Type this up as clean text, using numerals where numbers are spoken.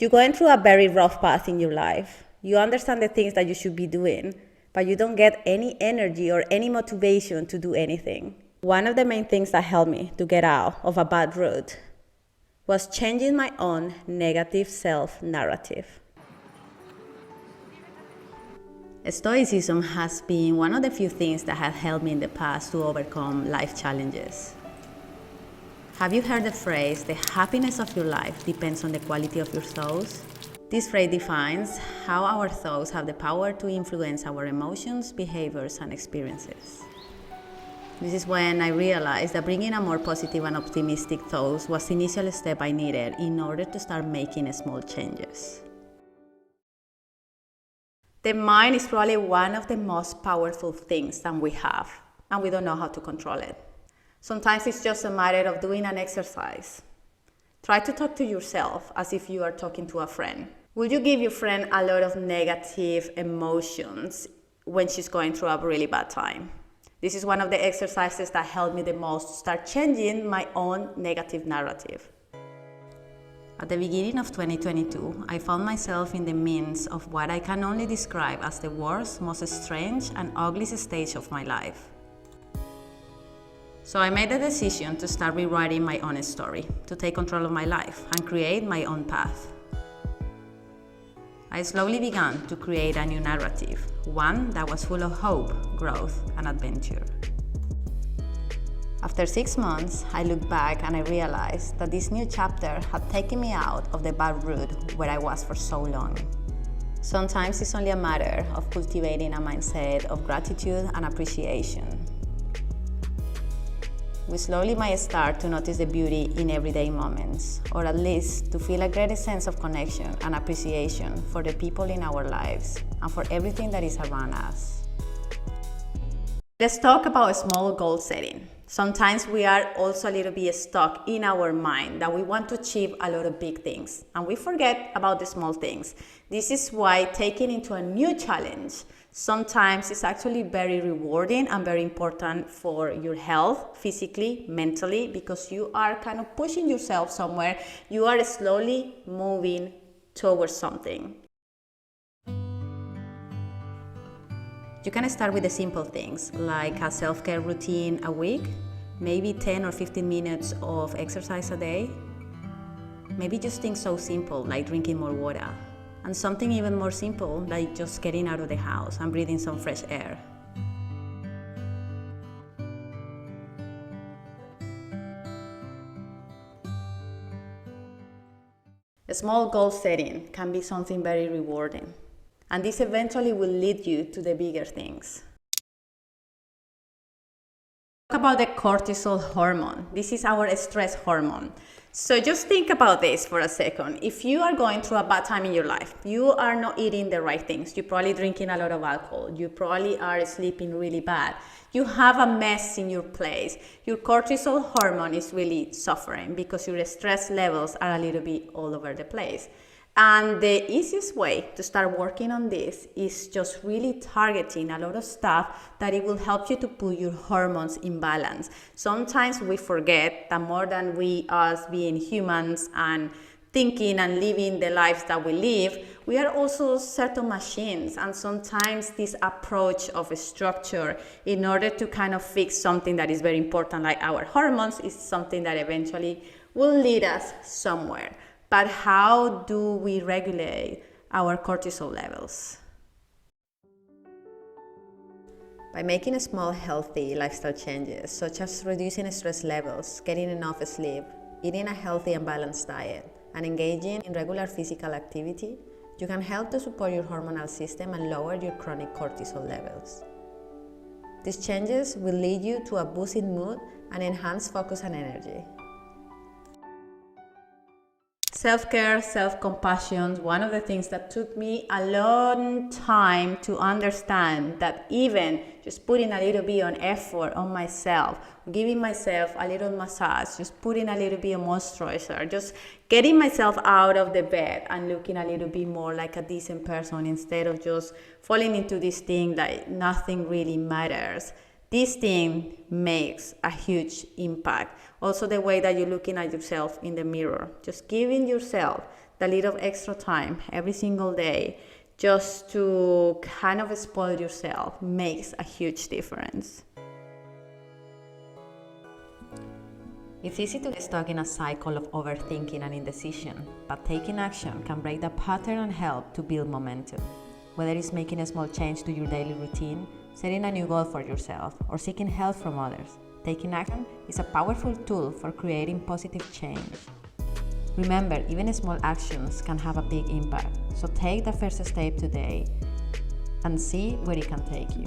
You're going through a very rough path in your life. You understand the things that you should be doing, but you don't get any energy or any motivation to do anything. One of the main things that helped me to get out of a bad route was changing my own negative self-narrative. Stoicism has been one of the few things that have helped me in the past to overcome life challenges. Have you heard the phrase, the happiness of your life depends on the quality of your thoughts? This phrase defines how our thoughts have the power to influence our emotions, behaviors, and experiences. This is when I realized that bringing a more positive and optimistic thoughts was the initial step I needed in order to start making small changes. The mind is probably one of the most powerful things that we have, and we don't know how to control it. Sometimes it's just a matter of doing an exercise. Try to talk to yourself as if you are talking to a friend. Will you give your friend a lot of negative emotions when she's going through a really bad time? This is one of the exercises that helped me the most to start changing my own negative narrative. At the beginning of 2022, I found myself in the midst of what I can only describe as the worst, most strange, and ugliest stage of my life. So I made the decision to start rewriting my own story, to take control of my life and create my own path. I slowly began to create a new narrative, one that was full of hope, growth, and adventure. After 6 months, I looked back and I realized that this new chapter had taken me out of the bad route where I was for so long. Sometimes it's only a matter of cultivating a mindset of gratitude and appreciation. We slowly might start to notice the beauty in everyday moments, or at least to feel a greater sense of connection and appreciation for the people in our lives and for everything that is around us. Let's talk about small goal setting. Sometimes we are also a little bit stuck in our mind that we want to achieve a lot of big things and we forget about the small things. This is why taking into a new challenge sometimes is actually very rewarding and very important for your health, physically, mentally, because you are kind of pushing yourself somewhere. You are slowly moving towards something. You can start with the simple things, like a self-care routine a week, maybe 10 or 15 minutes of exercise a day. Maybe just things so simple, like drinking more water. And something even more simple, like just getting out of the house and breathing some fresh air. A small goal setting can be something very rewarding. And this eventually will lead you to the bigger things. Talk about the cortisol hormone. This is our stress hormone. So just think about this for a second. If you are going through a bad time in your life, you are not eating the right things, you're probably drinking a lot of alcohol, you probably are sleeping really bad, you have a mess in your place, your cortisol hormone is really suffering because your stress levels are a little bit all over the place. And the easiest way to start working on this is just really targeting a lot of stuff that it will help you to put your hormones in balance. Sometimes we forget that more than we as being humans and thinking and living the lives that we live, we are also certain machines. And sometimes this approach of a structure in order to kind of fix something that is very important like our hormones is something that eventually will lead us somewhere. But how do we regulate our cortisol levels? By making small healthy lifestyle changes, such as reducing stress levels, getting enough sleep, eating a healthy and balanced diet, and engaging in regular physical activity, you can help to support your hormonal system and lower your chronic cortisol levels. These changes will lead you to a boost in mood and enhanced focus and energy. Self-care, self-compassion, one of the things that took me a long time to understand, that even just putting a little bit of effort on myself, giving myself a little massage, just putting a little bit of moisturizer, just getting myself out of the bed and looking a little bit more like a decent person instead of just falling into this thing that nothing really matters. This thing makes a huge impact. Also the way that you're looking at yourself in the mirror, just giving yourself the little extra time every single day just to kind of spoil yourself makes a huge difference. It's easy to get stuck in a cycle of overthinking and indecision, but taking action can break the pattern and help to build momentum. Whether it's making a small change to your daily routine, setting a new goal for yourself, or seeking help from others, taking action is a powerful tool for creating positive change. Remember, even small actions can have a big impact, so take the first step today and see where it can take you.